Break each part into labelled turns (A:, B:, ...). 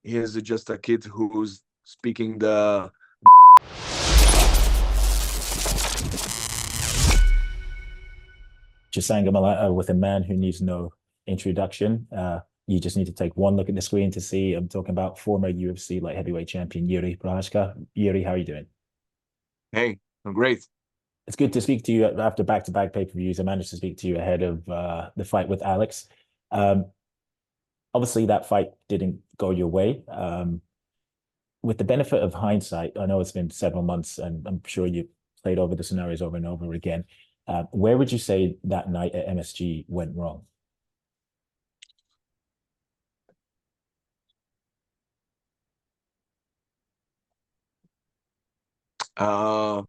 A: he's just a kid who's speaking the
B: Chisanga Malata with a man who needs no introduction. You just need to take one look at the screen to see. I'm talking about former UFC light heavyweight champion Jiri Prochazka. Jiri, how are you doing?
A: Hey, I'm great.
B: It's good to speak to you after back-to-back pay-per-views. I managed to speak to you ahead of the fight with Alex. Um, Obviously, that fight didn't go your way. With the benefit of hindsight, I know it's been several months, and I'm sure you played over the scenarios over and over again. Where would you say that night at MSG went wrong?
A: Uh,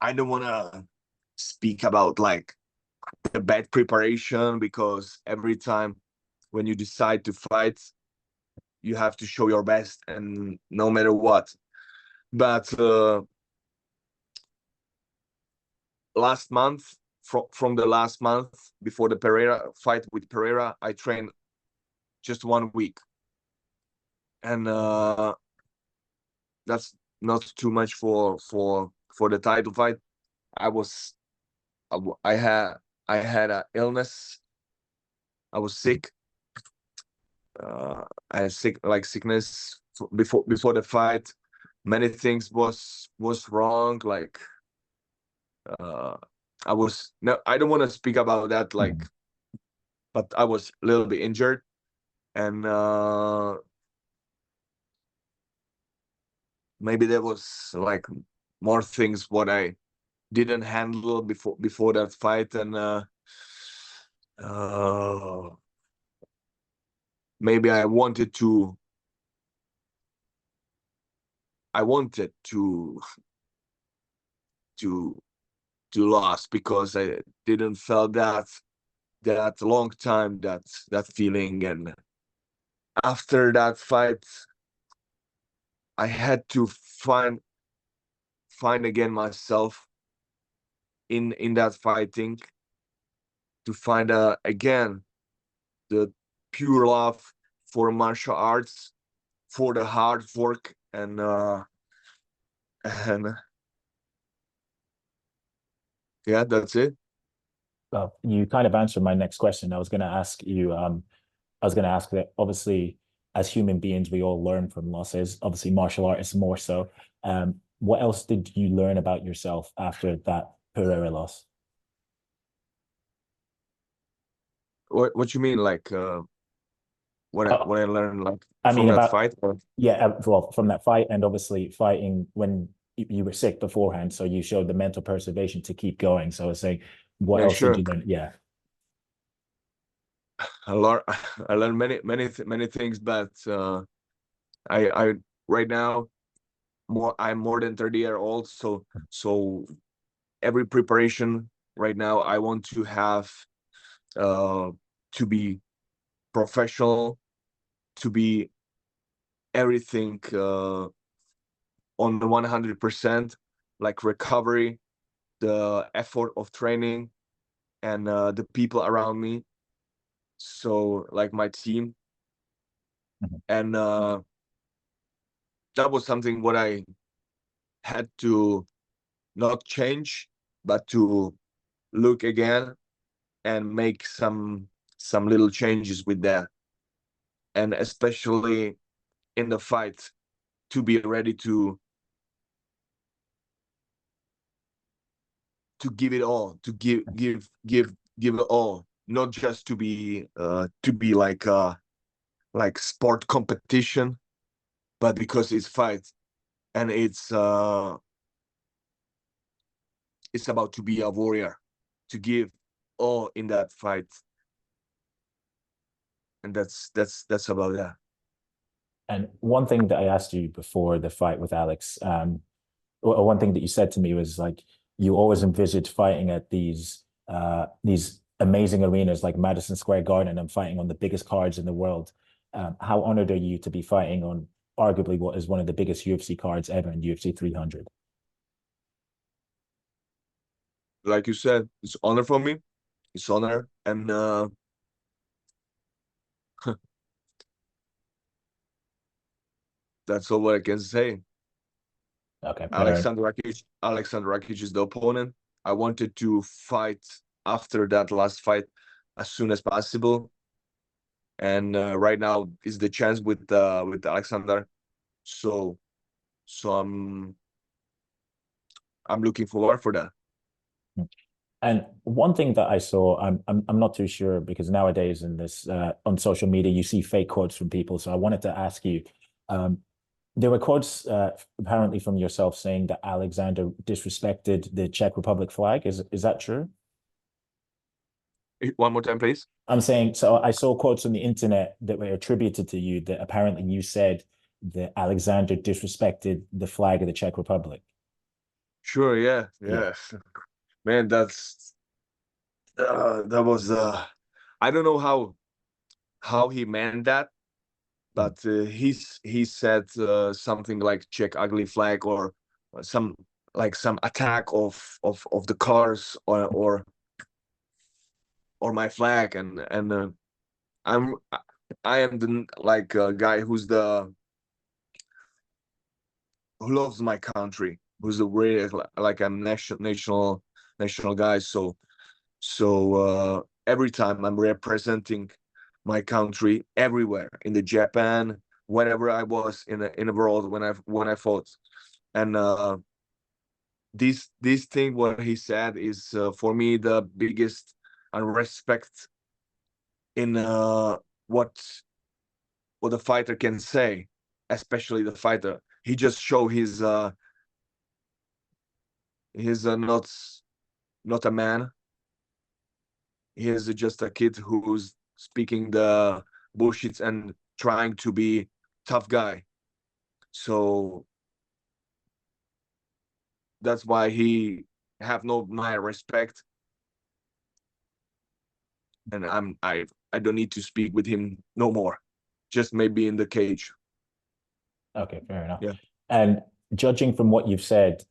A: I don't want to speak about like the bad preparation, because every time when you decide to fight, you have to show your best, and no matter what. But last month, from the last month before the Pereira fight with Pereira, I trained just 1 week, and that's not too much for the title fight. I had an illness. I was sick. I had sickness before the fight. Many things was wrong. Like I was no, I don't want to speak about that. Like, but I was a little bit injured, and maybe there was like more things what I didn't handle before that fight, and maybe I wanted to to lose, because I didn't feel that long time, that feeling. And after that fight, I had to find again myself in that fighting, to find again the pure love for martial arts, for the hard work, and yeah, that's it.
B: Well, you kind of answered my next question. I was going to ask you, I was going to ask that obviously, as human beings, we all learn from losses. Obviously, martial artists more so. What else did you learn about yourself after that Pereira loss?
A: What you mean, like when
B: Uh,
A: I learned, like,
B: I
A: from
B: mean,
A: that
B: about
A: fight? Or...
B: yeah, well, from that fight, and obviously fighting when you were sick beforehand, so you showed the mental preservation to keep going. So I was saying, what
A: Yeah,
B: else did
A: sure.
B: you learn? Yeah.
A: I learned I learned many things, but I right now, I'm more than 30 years old, so every preparation right now, I want to have to be professional, to be everything on the 100%, like recovery, the effort of training, and the people around me, so like my team.
B: Mhm.
A: And that was something what I had to not change, but to look again and make some little changes with that, and especially in the fight, to be ready to give it all, to give it all, not just to be like sport competition, but because it's fight, and it's about to be a warrior, to give all in that fight. And that's about that.
B: And one thing that I asked you before the fight with Alex, or one thing that you said to me was like you always envisaged fighting at these amazing arenas like Madison Square Garden and fighting on the biggest cards in the world. How honored are you to be fighting on arguably what is one of the biggest UFC cards ever in UFC 300?
A: Like you said, it's honor for me. It's honor, and That's all what I can say.
B: Okay,
A: Aleksandar Rakic is the opponent. I wanted to fight after that last fight as soon as possible, and right now is the chance with Aleksandar. So I'm looking forward for that.
B: And one thing that I saw, I'm not too sure, because nowadays in this on social media you see fake quotes from people. So I wanted to ask you, there were quotes apparently from yourself saying that Alexander disrespected the Czech Republic flag. Is that true?
A: One more time, please.
B: I'm saying, so I saw quotes on the internet that were attributed to you that apparently you said that Alexander disrespected the flag of the Czech Republic.
A: Sure, yeah. Man, that was I don't know how he meant that, but he said something like "Czech ugly flag" or some attack of the cars or my flag, and I'm I am the guy who loves my country, who's a really like I'm national guy. So every time I'm representing my country everywhere in the Japan, whenever I was in the world when I fought, and this thing what he said is for me the biggest unrespect in what the fighter can say, especially the fighter. He just show he's not a man. He is just a kid who's speaking the bullshits and trying to be tough guy. So that's why he have no my respect, and I don't need to speak with him no more. Just maybe in the cage.
B: Okay, fair enough.
A: Yeah.
B: And judging from what you've said,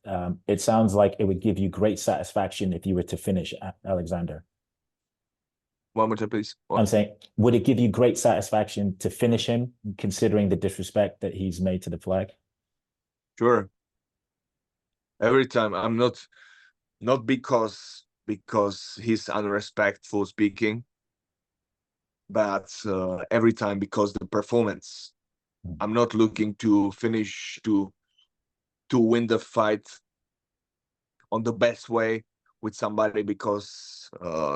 B: it sounds like it would give you great satisfaction if you were to finish Alexander.
A: One more time, please.
B: I'm saying, would it give you great satisfaction to finish him, considering the disrespect that he's made to the flag?
A: Sure. Every time. I'm not because he's unrespectful speaking, but every time because the performance. I'm not looking to finish to win the fight on the best way with somebody because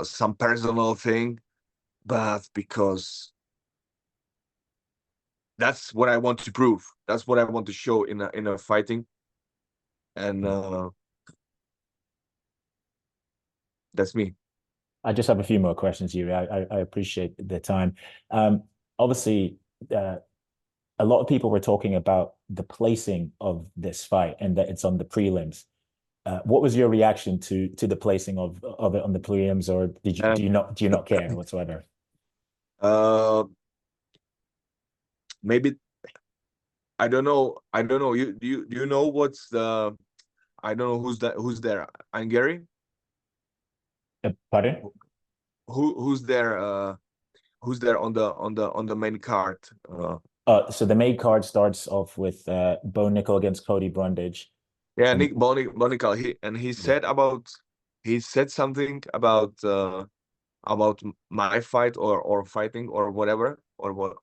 A: some personal thing, but because that's what I want to prove. That's what I want to show in a fighting, and that's me.
B: I just have a few more questions, Jiri. I appreciate the time. Obviously, a lot of people were talking about the placing of this fight and that it's on the prelims. What was your reaction to the placing of it on the prelims, or do you not care whatsoever?
A: Maybe I don't know. You do you know what's the? I don't know who's there. Hungary?
B: Pardon?
A: Who's there? Who's there on the main card?
B: So the main card starts off with Bo Nickel against Cody Brundage.
A: Yeah, Nick Bonical. He said something about my fight or fighting or whatever or what.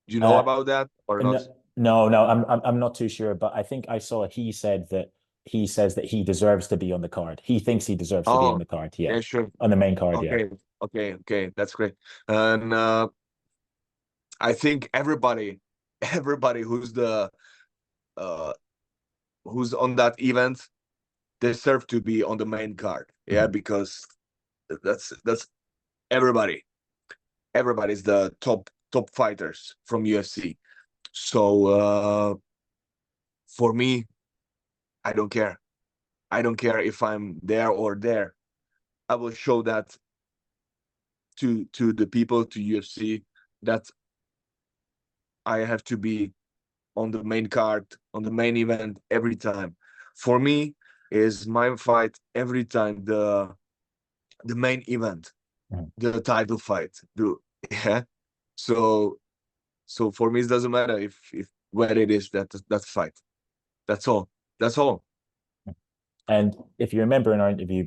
A: Do you know about that or not?
B: No, I'm not too sure, but I think I saw he said that he says that he deserves to be on the card. He thinks he deserves to be on the card. Yeah,
A: yeah, sure.
B: On the main card.
A: Okay,
B: yeah.
A: okay, that's great. And I think everybody uh who's on that event deserve to be on the main card. Yeah, because that's everybody. Everybody's the top fighters from UFC. So for me, I don't care. I don't care if I'm there or there. I will show that to the people, to UFC, that I have to be on the main card, on the main event every time. For me, is my fight every time the main event, the title fight. Yeah. So for me, it doesn't matter if where it is that fight. That's all. That's all.
B: And if you remember in our interview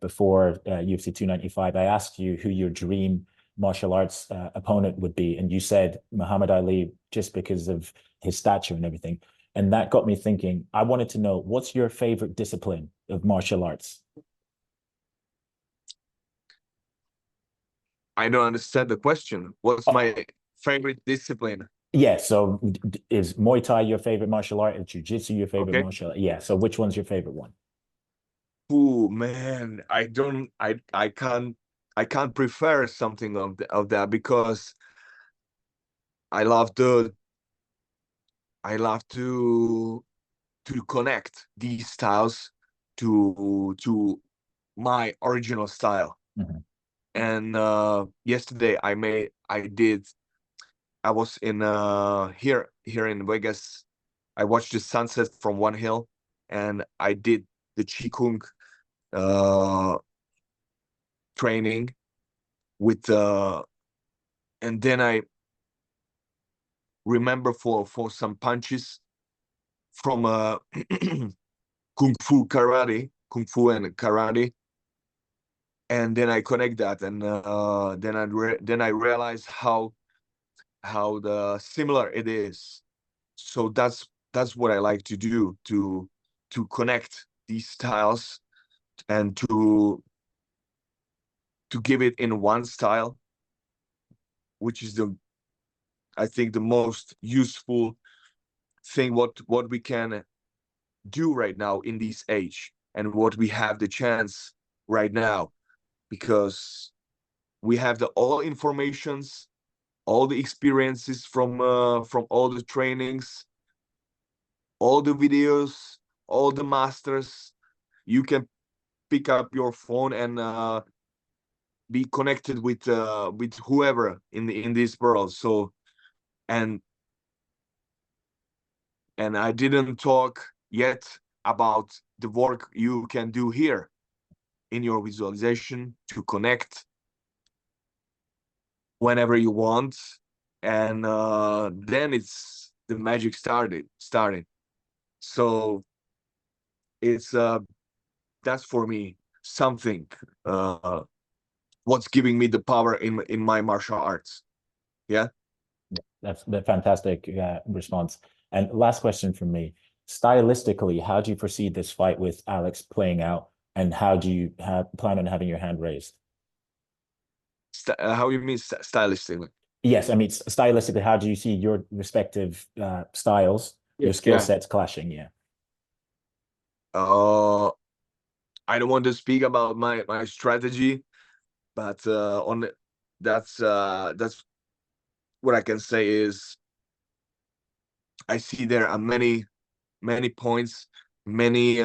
B: before UFC 295, I asked you who your dream martial arts opponent would be, and you said Muhammad Ali, just because of his stature and everything. And that got me thinking. I wanted to know, what's your favorite discipline of martial arts?
A: I don't understand the question. What's my favorite discipline?
B: Yeah, so is Muay Thai your favorite martial art? Is Jiu-Jitsu your favorite martial art? Yeah, so which one's your favorite one?
A: Oh man, I can't prefer something of that, because I love to connect these styles to my original style.
B: Mhm.
A: And yesterday I was in here in Vegas. I watched the sunset from one hill, and I did the Qigong uh training with and then I remember for some punches from kung fu and karate, and then I connect that, and then I realize how the similar it is. So that's what I like to do, to connect these styles, and to give it in one style, which is I think the most useful thing what we can do right now in this age, and what we have the chance right now, because we have the all informations, all the experiences from all the trainings, all the videos, all the masters. You can pick up your phone and be connected with whoever in this world. So and I didn't talk yet about the work you can do here in your visualization to connect whenever you want, and then it's the magic started. So it's that's for me something what's giving me the power in my martial arts. Yeah.
B: That's the fantastic response. And last question from me. Stylistically, how do you foresee this fight with Alex playing out, and how do you plan on having your hand raised?
A: How you mean stylistically?
B: Yes, I mean, stylistically, how do you see your respective styles, your skill
A: Yeah.
B: sets clashing? Yeah.
A: uh I don't want to speak about my strategy, but that's what I can say is I see there are many points, many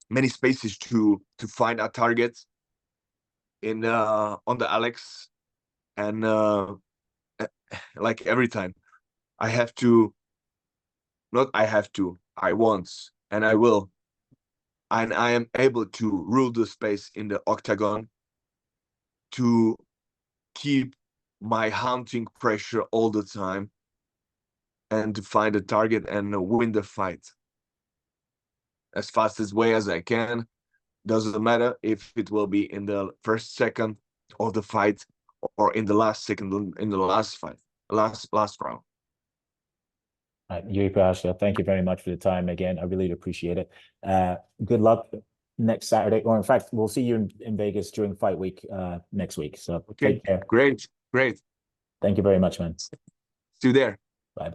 A: many spaces to find a target in on the Alex, and like every time I have to, not I have to, I want, and I will, and I am able to rule the space in the octagon, to keep my hunting pressure all the time, and to find a target and win the fight as fast as way as I can. Doesn't matter if it will be in the first second of the fight, or in the last second in the last fight, last round.
B: Jiri Prochazka, thank you very much for the time again. I really appreciate it. Good luck next Saturday, or in fact, we'll see you in Vegas during fight week next week. So
A: Okay,
B: take care.
A: great.
B: Thank you very much, man.
A: See you there.
B: Bye.